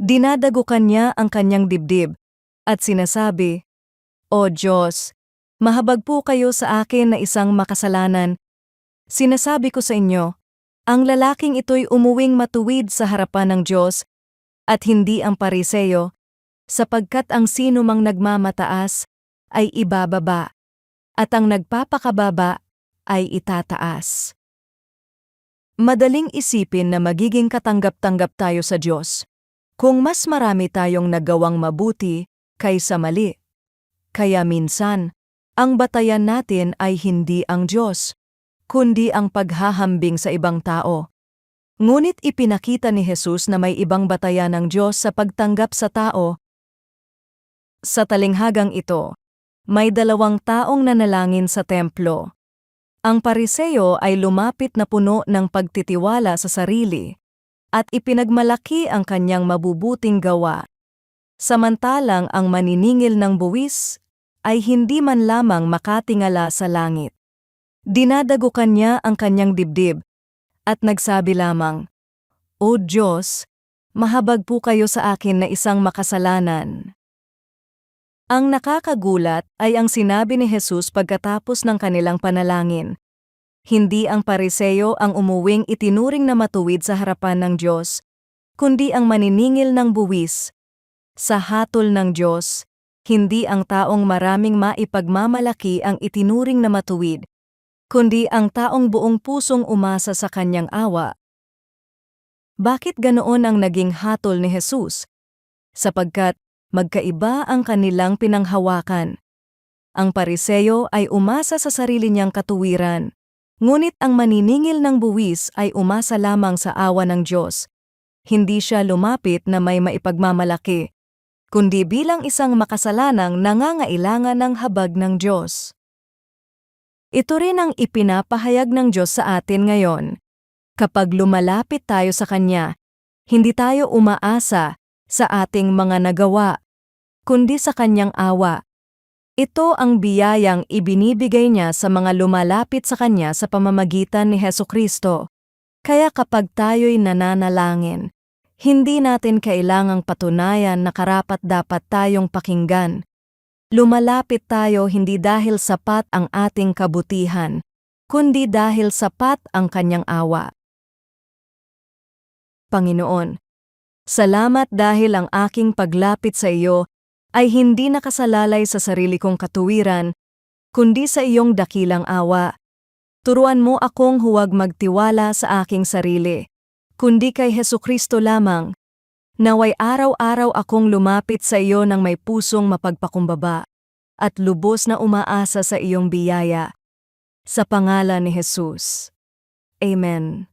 Dinadagukan niya ang kanyang dibdib at sinasabi, "O Diyos, mahabag po kayo sa akin na isang makasalanan. Sinasabi ko sa inyo, ang lalaking ito'y umuwing matuwid sa harapan ng Diyos at hindi ang Pariseyo, sapagkat ang sino mang nagmamataas ay ibababa, at ang nagpapakababa ay itataas." Madaling isipin na magiging katanggap-tanggap tayo sa Diyos kung mas marami tayong nagawang mabuti kaysa mali. Kaya minsan, ang batayan natin ay hindi ang Diyos, kundi ang paghahambing sa ibang tao. Ngunit ipinakita ni Jesus na may ibang batayan ng Diyos sa pagtanggap sa tao. Sa talinghagang ito, may 2 taong nanalangin sa templo. Ang Pariseo ay lumapit na puno ng pagtitiwala sa sarili at ipinagmalaki ang kanyang mabubuting gawa. Samantalang ang maniningil ng buwis ay hindi man lamang makatingala sa langit. Dinadagukan niya ang kanyang dibdib at nagsabi lamang, "O Diyos, mahabag po kayo sa akin na isang makasalanan." Ang nakakagulat ay ang sinabi ni Jesus pagkatapos ng kanilang panalangin. Hindi ang Pariseo ang umuwing itinuring na matuwid sa harapan ng Diyos, kundi ang maniningil ng buwis. Sa hatol ng Diyos, hindi ang taong maraming maipagmamalaki ang itinuring na matuwid, kundi ang taong buong pusong umasa sa kanyang awa. Bakit ganoon ang naging hatol ni Jesus? Sapagkat magkaiba ang kanilang pinanghawakan. Ang Pariseo ay umasa sa sarili niyang katuwiran, ngunit ang maniningil ng buwis ay umasa lamang sa awa ng Diyos. Hindi siya lumapit na may maipagmamalaki, kundi bilang isang makasalanang nangangailangan ng habag ng Diyos. Ito rin ang ipinapahayag ng Diyos sa atin ngayon. Kapag lumalapit tayo sa Kanya, hindi tayo umaasa sa ating mga nagawa, kundi sa Kanyang awa. Ito ang biyayang ibinibigay niya sa mga lumalapit sa Kanya sa pamamagitan ni Hesukristo. Kaya kapag tayo'y nananalangin, hindi natin kailangang patunayan na karapat-dapat tayong pakinggan. Lumalapit tayo hindi dahil sapat ang ating kabutihan, kundi dahil sapat ang Kanyang awa. Panginoon, salamat dahil ang aking paglapit sa iyo ay hindi nakasalalay sa sarili kong katuwiran, kundi sa iyong dakilang awa. Turuan mo akong huwag magtiwala sa aking sarili, kundi kay Hesukristo lamang. Naway araw-araw akong lumapit sa iyo ng may pusong mapagpakumbaba at lubos na umaasa sa iyong biyaya. Sa pangalan ni Jesus. Amen.